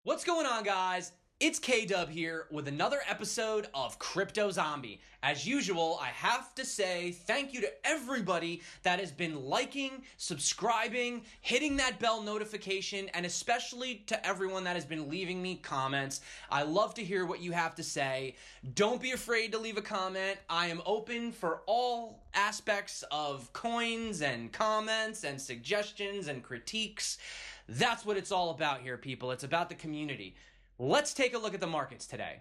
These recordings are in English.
What's going on, guys? It's K-Dub here with another episode of Crypto Zombie. As usual, I have to say thank you to everybody that has been liking, subscribing, hitting that bell notification, and especially to everyone that has been leaving me comments. I love to hear what you have to say. Don't be afraid to leave a comment. I am open for all aspects of coins and comments and suggestions and critiques. That's what it's all about here, people. It's about the community. Let's take a look at the markets today.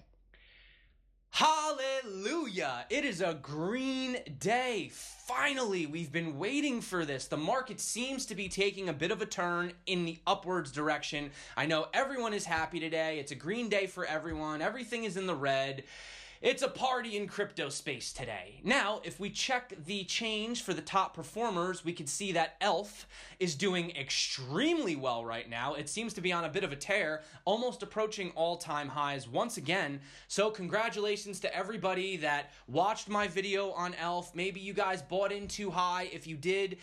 Hallelujah! It is a green day. Finally, we've been waiting for this. The market seems to be taking a bit of a turn in the upwards direction. I know everyone is happy today. It's a green day for everyone. Everything is in the red. It's a party in crypto space today. Now, if we check the change for the top performers, we can see that ELF is doing extremely well right now. It seems to be on a bit of a tear, almost approaching all-time highs once again. So congratulations to everybody that watched my video on ELF. Maybe you guys bought in too high. If you did,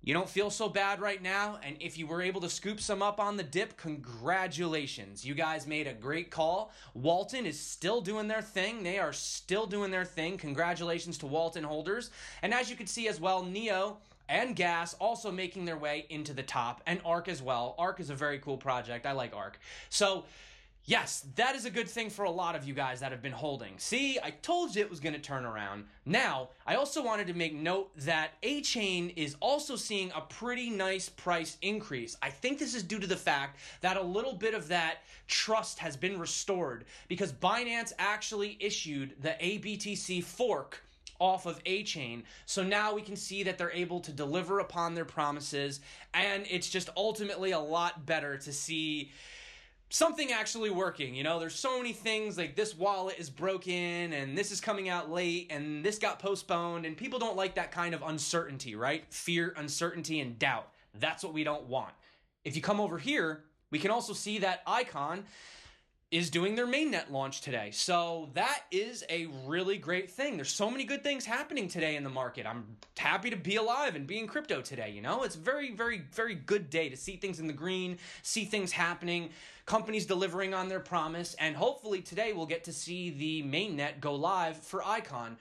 you don't feel so bad right now, and if you were able to scoop some up on the dip, congratulations. You guys made a great call. Walton is still doing their thing. They are still doing their thing. Congratulations to Walton holders. And as you can see as well, Neo and Gas also making their way into the top, and ARK as well. ARK is a very cool project. I like ARK. So yes, that is a good thing for a lot of you guys that have been holding. See, I told you it was going to turn around. Now, I also wanted to make note that A-Chain is also seeing a pretty nice price increase. I think this is due to the fact that a little bit of that trust has been restored because Binance actually issued the ABTC fork off of A-Chain. So now we can see that they're able to deliver upon their promises, and it's just ultimately a lot better to see something actually working. You know, there's so many things like this wallet is broken and this is coming out late and this got postponed, and people don't like that kind of uncertainty, right? Fear, uncertainty, and doubt. That's what we don't want. If you come over here, we can also see that Icon is doing their mainnet launch today. So that is a really great thing. There's so many good things happening today in the market. I'm happy to be alive and be in crypto today, you know? It's a very, very, very good day to see things in the green, see things happening, companies delivering on their promise, and hopefully today we'll get to see the mainnet go live for Icon.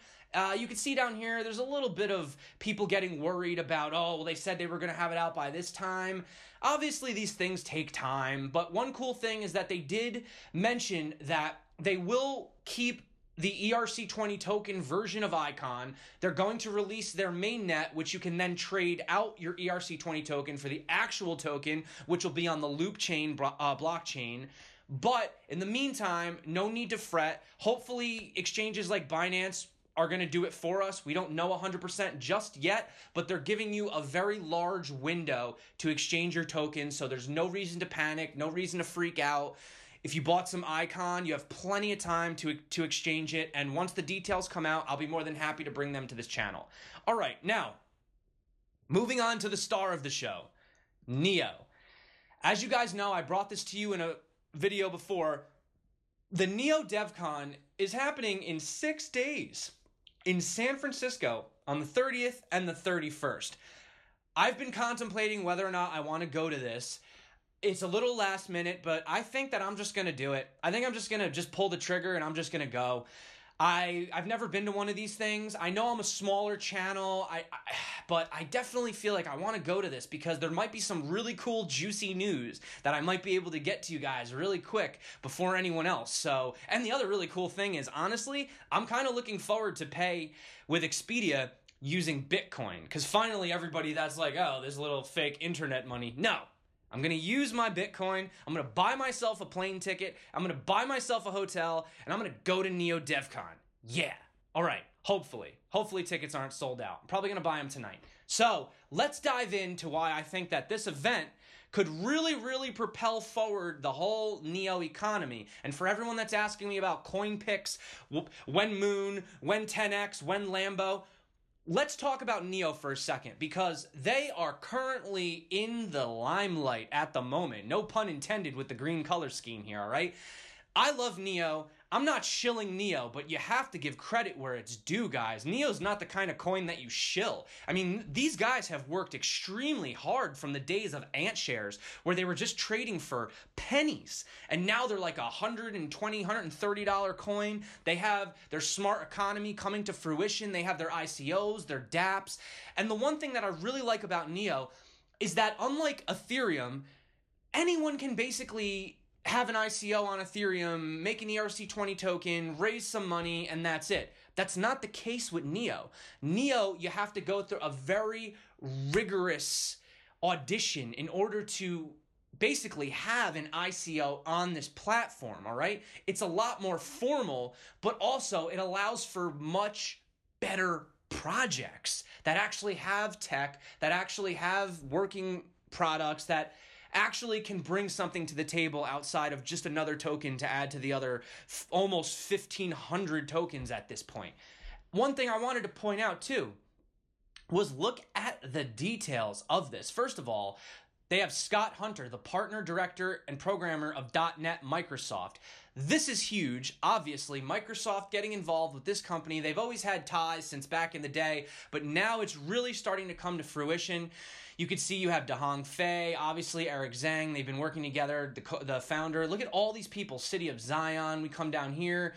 You can see down here, there's a little bit of people getting worried about, oh, well, they said they were going to have it out by this time. Obviously, these things take time, but one cool thing is that they did mention that they will keep the ERC20 token version of Icon. They're going to release their mainnet, which you can then trade out your ERC20 token for the actual token, which will be on the Loopring blockchain. But in the meantime, no need to fret. Hopefully, exchanges like Binance are going to do it for us. We don't know 100% just yet, but they're giving you a very large window to exchange your tokens, so there's no reason to panic, no reason to freak out. If you bought some Icon, you have plenty of time to exchange it, and once the details come out, I'll be more than happy to bring them to this channel. All right, now, moving on to the star of the show, Neo. As you guys know, I brought this to you in a video before. The Neo DevCon is happening in 6 days in San Francisco on the 30th and the 31st. I've been contemplating whether or not I want to go to this. It's a little last minute, but I think that I'm just going to do it. I think I'm just going to pull the trigger and I'm just going to go. I've never been to one of these things. I know I'm a smaller channel, but I definitely feel like I want to go to this because there might be some really cool, juicy news that I might be able to get to you guys really quick before anyone else. So, and the other really cool thing is, honestly, I'm kind of looking forward to pay with Expedia using Bitcoin, because finally everybody that's like, oh, this little fake internet money. No. I'm going to use my Bitcoin, I'm going to buy myself a plane ticket, I'm going to buy myself a hotel, and I'm going to go to Neo DevCon. Yeah. All right. Hopefully. Hopefully tickets aren't sold out. I'm probably going to buy them tonight. So let's dive into why I think that this event could really, really propel forward the whole Neo economy. And for everyone that's asking me about coin picks, when Moon, when 10X, when Lambo, let's talk about Neo for a second, because they are currently in the limelight at the moment. No pun intended with the green color scheme here, all right? I love NEO. I'm not shilling NEO, but you have to give credit where it's due, guys. NEO's not the kind of coin that you shill. I mean, these guys have worked extremely hard from the days of ant shares, where they were just trading for pennies. And now they're like $120, $130 coin. They have their smart economy coming to fruition. They have their ICOs, their dApps. And the one thing that I really like about NEO is that unlike Ethereum, anyone can basically have an ICO on Ethereum, make an ERC20 token, raise some money, and that's it. That's not the case with NEO. NEO, you have to go through a very rigorous audition in order to basically have an ICO on this platform, all right? It's a lot more formal, but also it allows for much better projects that actually have tech, that actually have working products, that actually can bring something to the table outside of just another token to add to the other almost 1,500 tokens at this point. One thing I wanted to point out too was look at the details of this. First of all, they have Scott Hunter, the partner, director, and programmer of .NET Microsoft. This is huge. Obviously, Microsoft getting involved with this company. They've always had ties since back in the day, but now it's really starting to come to fruition. You could see you have DeHong Fei, obviously Eric Zhang. They've been working together, the founder. Look at all these people. City of Zion. We come down here.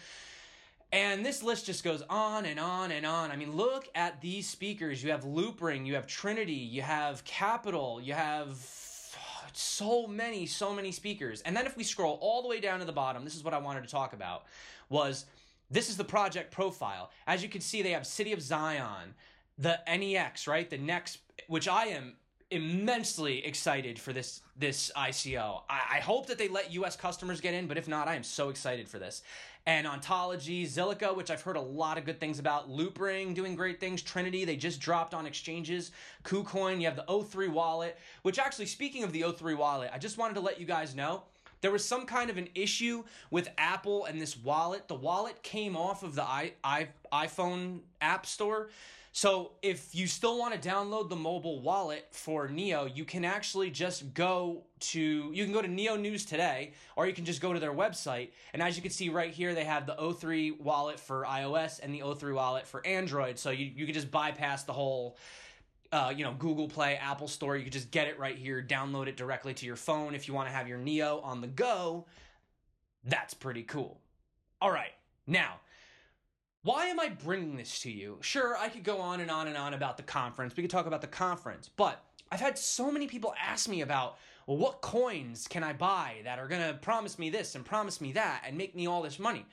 And this list just goes on and on and on. I mean, look at these speakers. You have Loopring, you have Trinity, you have Capital, you have so many speakers. And then if we scroll all the way down to the bottom, this is what I wanted to talk about, this is the project profile. As you can see, they have City of Zion, the NEX, right? The NEX, which I am immensely excited for this ICO. I hope that they let US customers get in, but if not, I am so excited for this. And Ontology, Zilliqa, which I've heard a lot of good things about, Loopring doing great things, Trinity, they just dropped on exchanges, KuCoin, you have the O3 wallet, which actually, speaking of the O3 wallet, I just wanted to let you guys know, there was some kind of an issue with Apple and this wallet. The wallet came off of the iPhone App Store. So if you still want to download the mobile wallet for NEO, you can actually just go to NEO News today, or you can just go to their website. And as you can see right here, they have the O3 wallet for iOS and the O3 wallet for Android. So you can just bypass the whole Google Play, Apple Store. You can just get it right here, download it directly to your phone. If you want to have your NEO on the go, that's pretty cool. All right, now, why am I bringing this to you? Sure, I could go on and on and on about the conference. We could talk about the conference, but I've had so many people ask me about, well, what coins can I buy that are going to promise me this and promise me that and make me all this money?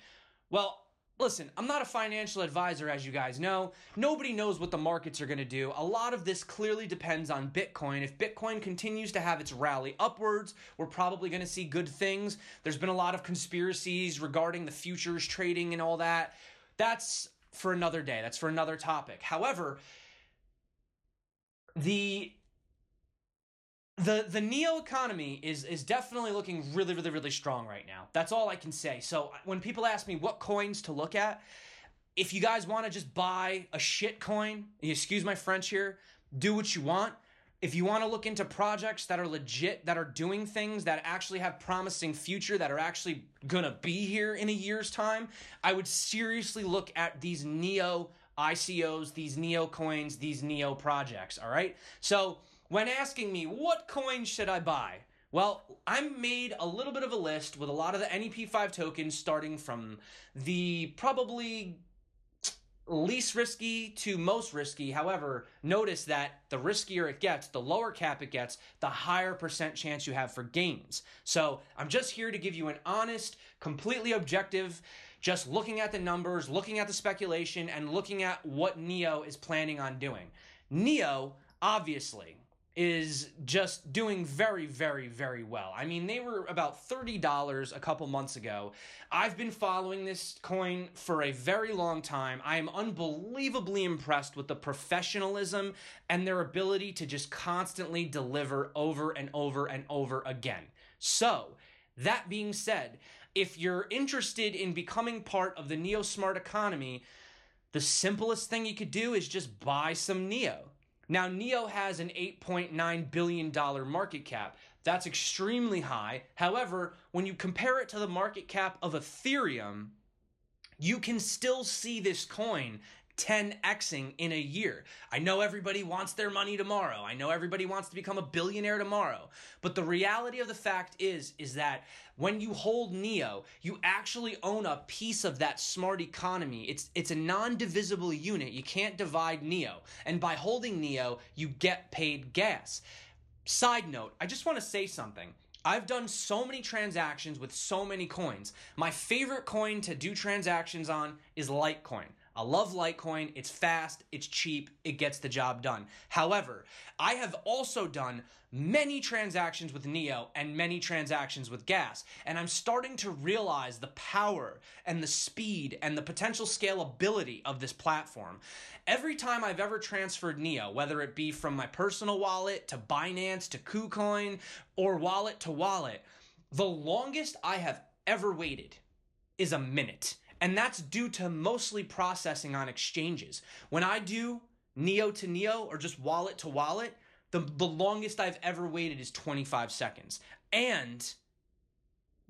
Well, listen, I'm not a financial advisor, as you guys know. Nobody knows what the markets are going to do. A lot of this clearly depends on Bitcoin. If Bitcoin continues to have its rally upwards, we're probably going to see good things. There's been a lot of conspiracies regarding the futures trading and all that. That's for another day. That's for another topic. However, the NEO economy is definitely looking really, really, really strong right now. That's all I can say. So when people ask me what coins to look at, if you guys want to just buy a shit coin, excuse my French here, do what you want. If you want to look into projects that are legit, that are doing things, that actually have promising future, that are actually going to be here in a year's time, I would seriously look at these NEO ICOs, these NEO coins, these NEO projects, all right? So when asking me, what coins should I buy? Well, I made a little bit of a list with a lot of the NEP-5 tokens starting from the probably least risky to most risky. However, notice that the riskier it gets, the lower cap it gets, the higher percent chance you have for gains. So I'm just here to give you an honest, completely objective, just looking at the numbers, looking at the speculation, and looking at what NEO is planning on doing. NEO, obviously, is just doing very, very, very well. I mean, they were about $30 a couple months ago. I've been following this coin for a very long time. I am unbelievably impressed with the professionalism and their ability to just constantly deliver over and over and over again. So, that being said, if you're interested in becoming part of the NEO Smart Economy, the simplest thing you could do is just buy some NEO. Now, NEO has an $8.9 billion market cap. That's extremely high. However, when you compare it to the market cap of Ethereum, you can still see this coin 10xing in a year. I know everybody wants their money tomorrow. I know everybody wants to become a billionaire tomorrow. But the reality of the fact is that when you hold NEO, you actually own a piece of that smart economy. It's a non-divisible unit. You can't divide NEO. And by holding NEO, you get paid gas. Side note, I just want to say something. I've done so many transactions with so many coins. My favorite coin to do transactions on is Litecoin. I love Litecoin. It's fast, it's cheap, it gets the job done. However, I have also done many transactions with NEO and many transactions with gas, and I'm starting to realize the power and the speed and the potential scalability of this platform. Every time I've ever transferred NEO, whether it be from my personal wallet to Binance to KuCoin or wallet to wallet, the longest I have ever waited is a minute. And that's due to mostly processing on exchanges. When I do NEO to NEO or just wallet to wallet, the longest I've ever waited is 25 seconds. And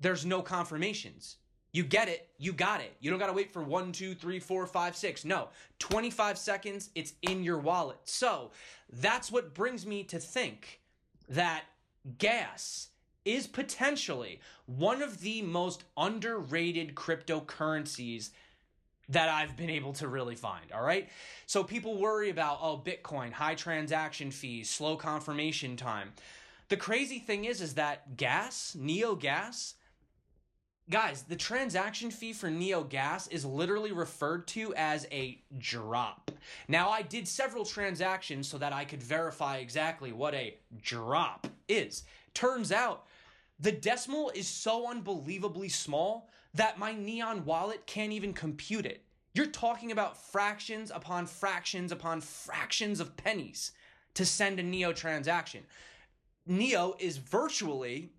there's no confirmations. You get it, you got it. You don't got to wait for 1, 2, 3, 4, 5, 6. No, 25 seconds, it's in your wallet. So that's what brings me to think that gas is potentially one of the most underrated cryptocurrencies that I've been able to really find, all right? So people worry about, oh, Bitcoin, high transaction fees, slow confirmation time. The crazy thing is that gas, NEO gas, guys, the transaction fee for NEO gas is literally referred to as a drop. Now, I did several transactions so that I could verify exactly what a drop is. Turns out, the decimal is so unbelievably small that my Neon wallet can't even compute it. You're talking about fractions upon fractions upon fractions of pennies to send a NEO transaction. NEO is virtually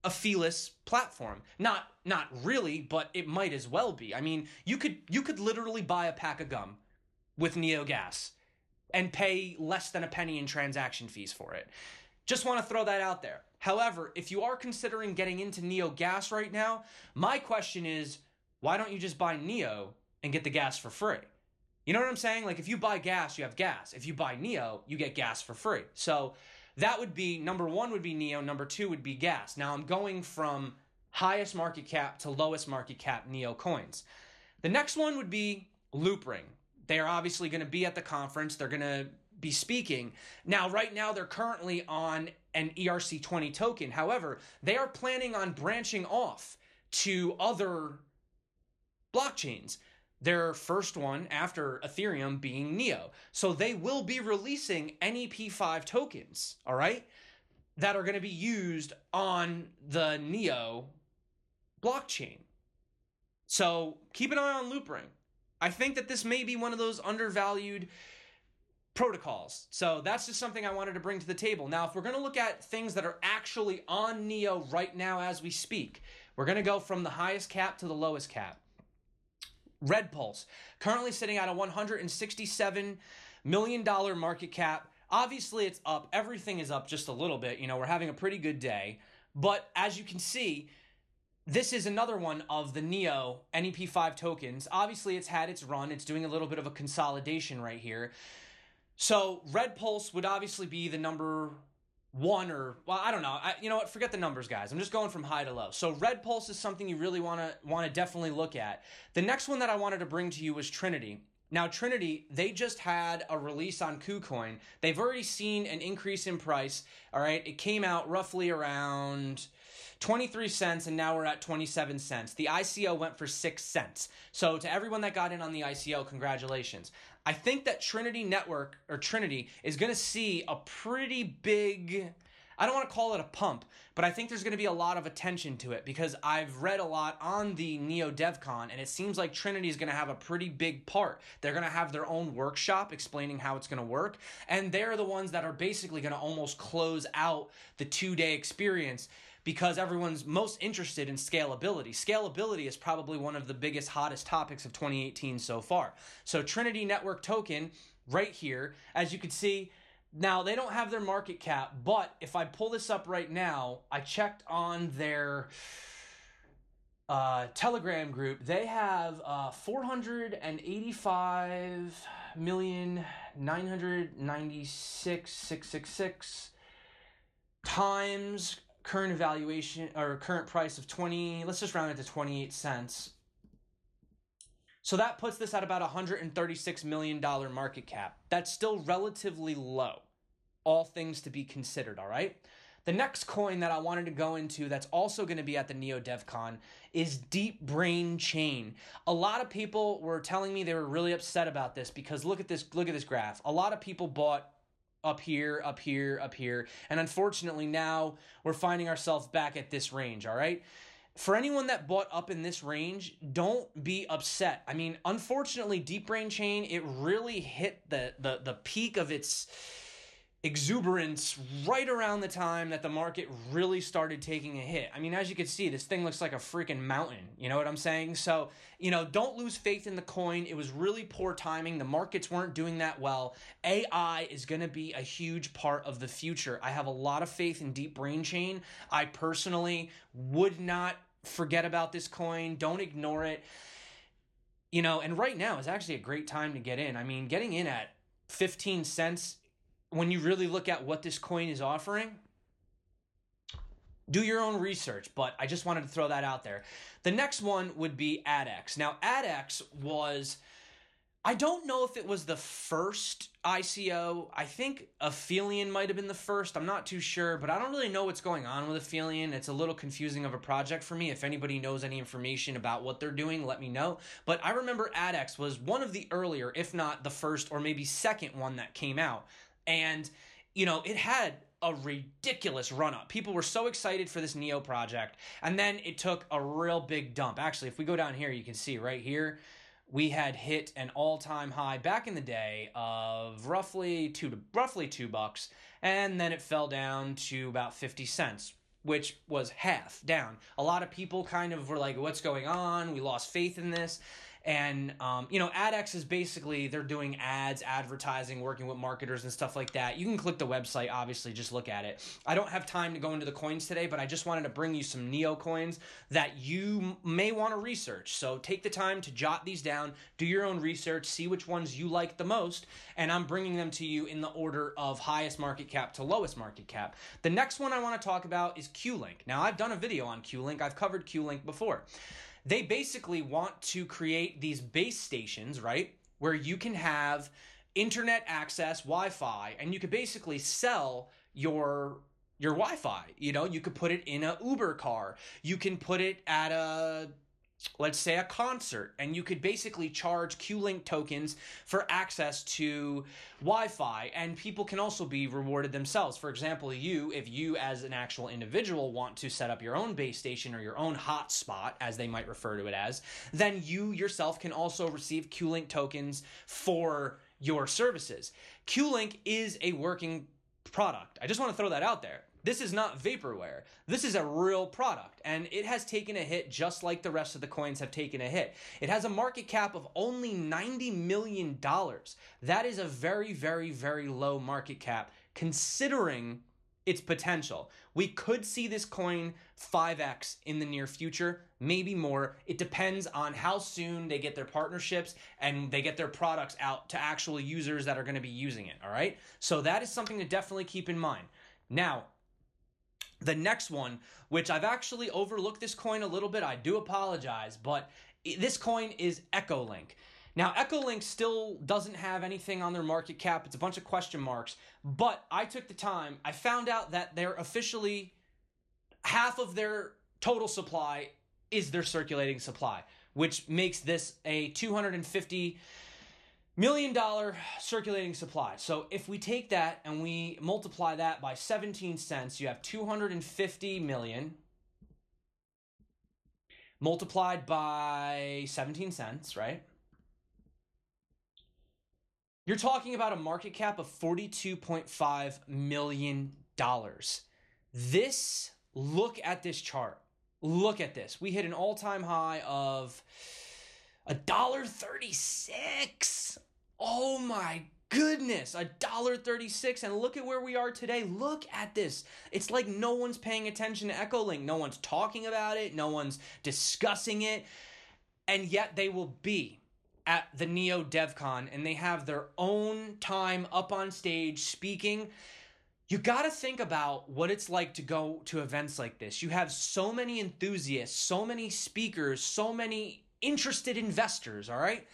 a feeless platform. Not really, but it might as well be. I mean, you could literally buy a pack of gum with NEO gas and pay less than a penny in transaction fees for it. Just want to throw that out there. However, if you are considering getting into NEO gas right now, my question is, why don't you just buy NEO and get the gas for free? You know what I'm saying? Like, if you buy gas, you have gas. If you buy NEO, you get gas for free. So that would be, number one would be NEO, number two would be gas. Now I'm going from highest market cap to lowest market cap NEO coins. The next one would be Loopring. They are obviously going to be at the conference. They're going to be speaking. Now, right now, they're currently on an ERC20 token. However, they are planning on branching off to other blockchains. Their first one after Ethereum being NEO. So they will be releasing NEP-5 tokens, all right, that are going to be used on the NEO blockchain. So keep an eye on Loopring. I think that this may be one of those undervalued protocols. So that's just something I wanted to bring to the table. Now, if we're going to look at things that are actually on NEO right now as we speak, we're going to go from the highest cap to the lowest cap. RedPulse, currently sitting at a $167 million market cap. Obviously, it's up. Everything is up just a little bit. You know, we're having a pretty good day. But as you can see, this is another one of the NEO NEP-5 tokens. Obviously, it's had its run. It's doing a little bit of a consolidation right here. So RedPulse would obviously be the number one, or, well, I don't know. You know what? Forget the numbers, guys. I'm just going from high to low. So RedPulse is something you really want to definitely look at. The next one that I wanted to bring to you was Trinity. Now, Trinity, they just had a release on KuCoin. They've already seen an increase in price. All right, it came out roughly around 23 cents, and now we're at 27 cents. The ICO went for 6 cents. So to everyone that got in on the ICO, congratulations. I think that Trinity Network, or Trinity, is going to see a pretty big, I don't want to call it a pump, but I think there's going to be a lot of attention to it because I've read a lot on the NEO DevCon, and it seems like Trinity is going to have a pretty big part. They're going to have their own workshop explaining how it's going to work, and they're the ones that are basically going to almost close out the 2-day experience because everyone's most interested in scalability. Scalability is probably one of the biggest, hottest topics of 2018 so far. So Trinity Network token right here, as you can see, Now, they don't have their market cap, but if I pull this up right now, I checked on their Telegram group. They have 485,996,666 times current evaluation or current price of 20. Let's just round it to 28 cents. So that puts this at about $136 million market cap. That's still relatively low, all things to be considered, all right? The next coin that I wanted to go into that's also going to be at the Neo DevCon is Deep Brain Chain. A lot of people were telling me they were really upset about this because look at this graph. A lot of people bought up here, up here, up here, and unfortunately now we're finding ourselves back at this range, all right? For anyone that bought up in this range, don't be upset. I mean, unfortunately, Deep Brain Chain, it really hit the peak of its exuberance right around the time that the market really started taking a hit. I mean, as you can see, this thing looks like a freaking mountain. You know what I'm saying? So, don't lose faith in the coin. It was really poor timing. The markets weren't doing that well. AI is going to be a huge part of the future. I have a lot of faith in Deep Brain Chain. I personally would not forget about this coin. Don't ignore it. And right now is actually a great time to get in. I mean, getting in at 15 cents, when you really look at what this coin is offering, do your own research, but I just wanted to throw that out there. The next one would be ADX. Now, ADX was, I don't know if it was the first ICO. I think Aphelion might have been the first. I'm not too sure, but I don't really know what's going on with Aphelion. It's a little confusing of a project for me. If anybody knows any information about what they're doing, let me know. But I remember ADX was one of the earlier, if not the first or maybe second one that came out. And, it had a ridiculous run-up. People were so excited for this Neo project, and then it took a real big dump. Actually, if we go down here, you can see right here, we had hit an all-time high back in the day of roughly $2, and then it fell down to about 50 cents, which was half down. A lot of people kind of were like, what's going on? We lost faith in this. And, ADX is basically, they're doing ads, advertising, working with marketers and stuff like that. You can click the website, obviously, just look at it. I don't have time to go into the coins today, but I just wanted to bring you some Neo coins that you may want to research. So take the time to jot these down, do your own research, see which ones you like the most, and I'm bringing them to you in the order of highest market cap to lowest market cap. The next one I want to talk about is qlink. Now, I've done a video on qlink. I've covered qlink before. They basically want to create these base stations, right, where you can have internet access, Wi-Fi, and you could basically sell your Wi-Fi. You could put it in a Uber car. You can put it at let's say a concert, and you could basically charge qlink tokens for access to Wi-Fi, and people can also be rewarded themselves. For example, if you as an actual individual want to set up your own base station or your own hotspot, as they might refer to it as, then you yourself can also receive qlink tokens for your services. Qlink is a working product. I just want to throw that out there. This is not vaporware. This is a real product, and it has taken a hit just like the rest of the coins have taken a hit. It has a market cap of only $90 million. That is a very, very, very low market cap considering its potential. We could see this coin 5x in the near future, maybe more. It depends on how soon they get their partnerships and they get their products out to actual users that are going to be using it, all right? So that is something to definitely keep in mind. Now, the next one, which I've actually overlooked this coin a little bit, I do apologize, but this coin is echolink. Now, echolink still doesn't have anything on their market cap. It's a bunch of question marks, but I took the time. I found out that they're officially half of their total supply is their circulating supply, which makes this a $250 million circulating supply. So if we take that and we multiply that by 17 cents, you have 250 million multiplied by 17 cents, right? You're talking about a market cap of $42.5 million. Look at this chart. Look at this. We hit an all-time high of $1.36. Oh my goodness, $1.36, and look at where we are today. Look at this. It's like no one's paying attention to echolink. No one's talking about it. No one's discussing it. And yet they will be at the Neo DevCon, and they have their own time up on stage speaking. You got to think about what it's like to go to events like this. You have so many enthusiasts, so many speakers, so many interested investors, all right?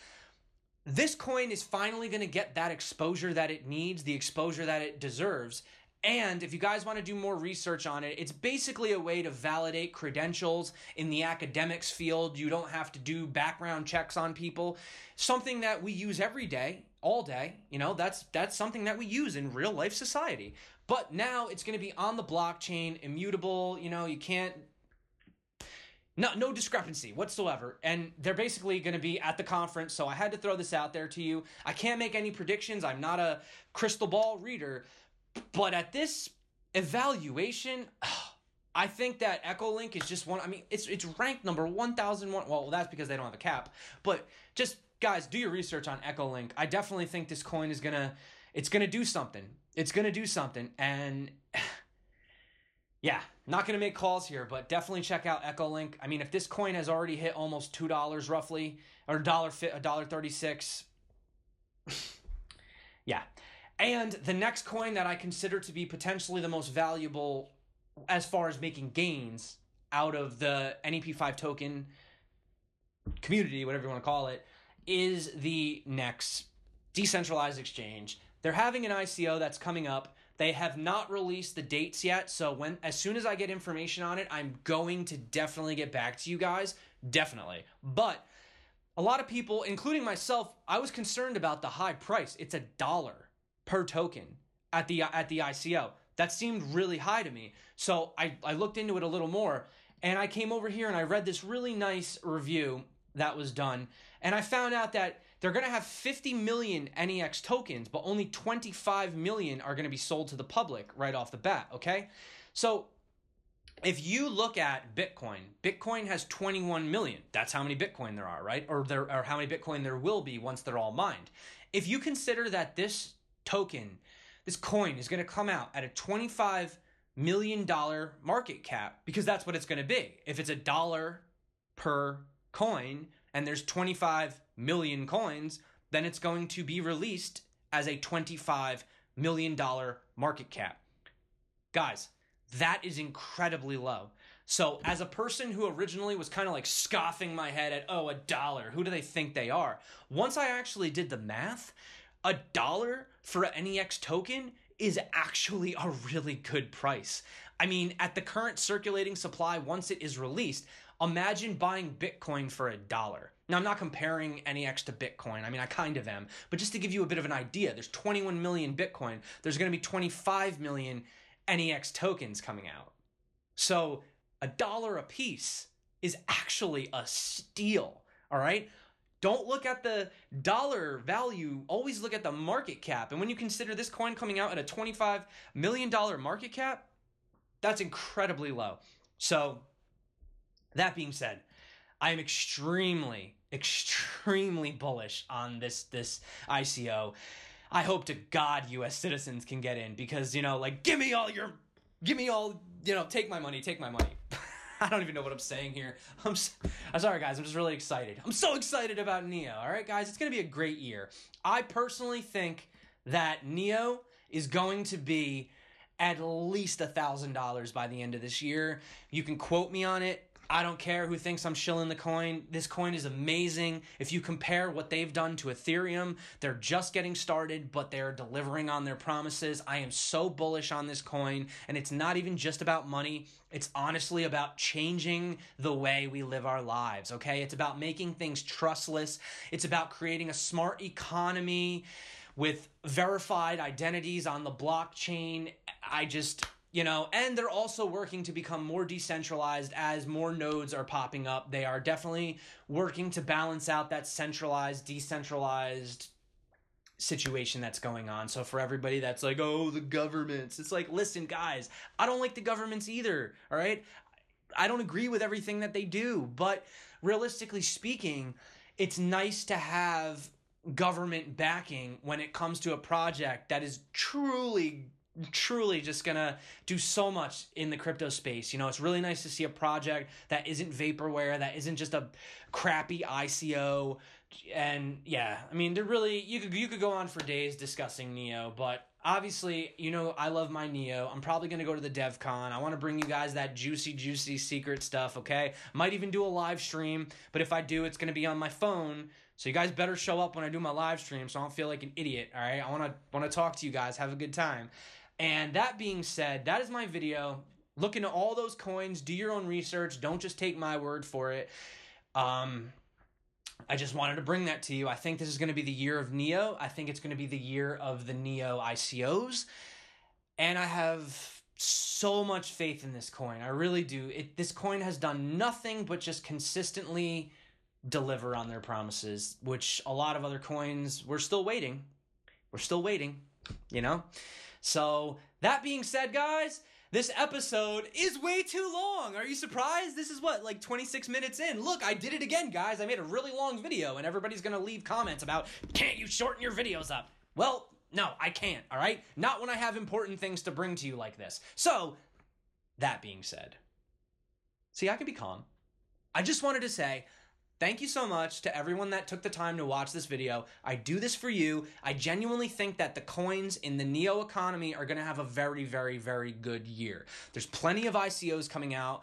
This coin is finally going to get that exposure that it needs, the exposure that it deserves. And if you guys want to do more research on it, it's basically a way to validate credentials in the academics field. You don't have to do background checks on people. Something that we use every day, all day. You know, that's something that we use in real life society. But now it's going to be on the blockchain, immutable. You know, you can't... No discrepancy whatsoever. And they're basically going to be at the conference, so I had to throw this out there to you. I can't make any predictions. I'm not a crystal ball reader. But at this evaluation, I think that echolink is just one. I mean, it's ranked number 1,001. Well, that's because they don't have a cap. But just, guys, do your research on echolink. I definitely think this coin is going to do something. It's going to do something. And... yeah, not going to make calls here, but definitely check out echolink. I mean, if this coin has already hit almost $2 roughly, or $1.36, yeah. And the next coin that I consider to be potentially the most valuable as far as making gains out of the NEP-5 token community, whatever you want to call it, is the NEX decentralized exchange. They're having an ICO that's coming up. They have not released the dates yet, so as soon as I get information on it, I'm going to definitely get back to you guys, definitely. But a lot of people, including myself, I was concerned about the high price. It's $1 per token at the ICO. That seemed really high to me, so I looked into it a little more, and I came over here and I read this really nice review that was done, and I found out that they're going to have 50 million NEX tokens, but only 25 million are going to be sold to the public right off the bat, okay? So if you look at Bitcoin has 21 million. That's how many Bitcoin there are, right? Or how many Bitcoin there will be once they're all mined. If you consider that this token, this coin is going to come out at a $25 million market cap, because that's what it's going to be. If it's $1 per coin and there's 25 million coins, then it's going to be released as a $25 million market cap. Guys, that is incredibly low. So as a person who originally was kind of like scoffing my head at, oh, $1, who do they think they are? Once I actually did the math, $1 for an NEX token is actually a really good price. I mean, at the current circulating supply, once it is released, imagine buying Bitcoin for $1. Now, I'm not comparing NEX to Bitcoin. I mean, I kind of am. But just to give you a bit of an idea, there's 21 million Bitcoin. There's going to be 25 million NEX tokens coming out. So $1 a piece is actually a steal, all right? Don't look at the dollar value. Always look at the market cap. And when you consider this coin coming out at a $25 million market cap, that's incredibly low. So that being said, I am extremely bullish on this ICO. I hope to God U.S. citizens can get in, because, you know, like, give me all, you know, take my money. I don't even know what I'm saying here. I'm sorry, guys. I'm just really excited. I'm so excited about Neo. All right, guys, it's going to be a great year. I personally think that Neo is going to be at least $1,000 by the end of this year. You can quote me on it. I don't care who thinks I'm shilling the coin. This coin is amazing. If you compare what they've done to Ethereum, they're just getting started, but they're delivering on their promises. I am so bullish on this coin, and it's not even just about money. It's honestly about changing the way we live our lives, okay? It's about making things trustless. It's about creating a smart economy with verified identities on the blockchain. You know, and they're also working to become more decentralized as more nodes are popping up. They are definitely working to balance out that centralized, decentralized situation that's going on. So for everybody that's like, oh, the governments, it's like, listen, guys, I don't like the governments either, all right? I don't agree with everything that they do, but realistically speaking, it's nice to have government backing when it comes to a project that is truly just gonna do so much in the crypto space. You know, it's really nice to see a project that isn't vaporware, that isn't just a crappy ICO. And yeah, I mean, they're really, you could go on for days discussing NEO, but obviously, you know, I love my NEO. I'm probably going to go to the DevCon. I want to bring you guys that juicy secret stuff, okay? Might even do a live stream, but if I do, it's going to be on my phone. So you guys better show up when I do my live stream so I don't feel like an idiot, all right? I want to talk to you guys, have a good time. And that being said, that is my video. Look into all those coins, do your own research, don't just take my word for it. I just wanted to bring that to you. I think this is going to be the year of NEO. I think it's going to be the year of the NEO ICOs. And I have so much faith in this coin. I really do. This coin has done nothing but just consistently deliver on their promises, which a lot of other coins, we're still waiting. We're still waiting, you know? So that being said, guys, this episode is way too long. Are you surprised? This is what, like 26 minutes in. Look, I did it again, guys. I made a really long video, and everybody's going to leave comments about, can't you shorten your videos up? Well, no, I can't, all right? Not when I have important things to bring to you like this. So, that being said, see, I can be calm. I just wanted to say, thank you so much to everyone that took the time to watch this video. I do this for you. I genuinely think that the coins in the NEO economy are going to have a very, very, very good year. There's plenty of ICOs coming out.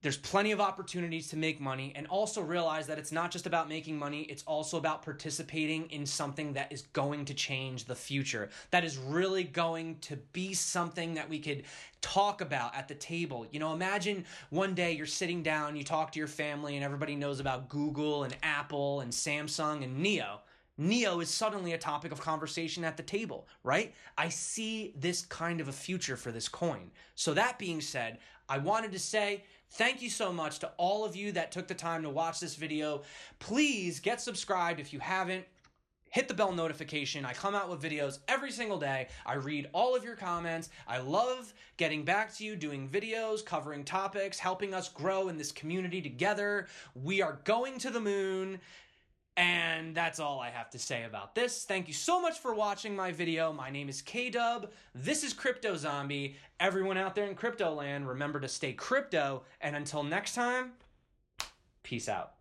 There's plenty of opportunities to make money, and also realize that it's not just about making money, it's also about participating in something that is going to change the future, that is really going to be something that we could talk about at the table. You know, imagine one day you're sitting down, you talk to your family, and everybody knows about Google and Apple and Samsung and NEO. NEO is suddenly a topic of conversation at the table, right? I see this kind of a future for this coin. So that being said, I wanted to say thank you so much to all of you that took the time to watch this video. Please get subscribed if you haven't. Hit the bell notification. I come out with videos every single day. I read all of your comments. I love getting back to you, doing videos, covering topics, helping us grow in this community together. We are going to the moon. And that's all I have to say about this. Thank you so much for watching my video. My name is K-Dub. This is Crypto Zombie. Everyone out there in crypto land, remember to stay crypto. And until next time, peace out.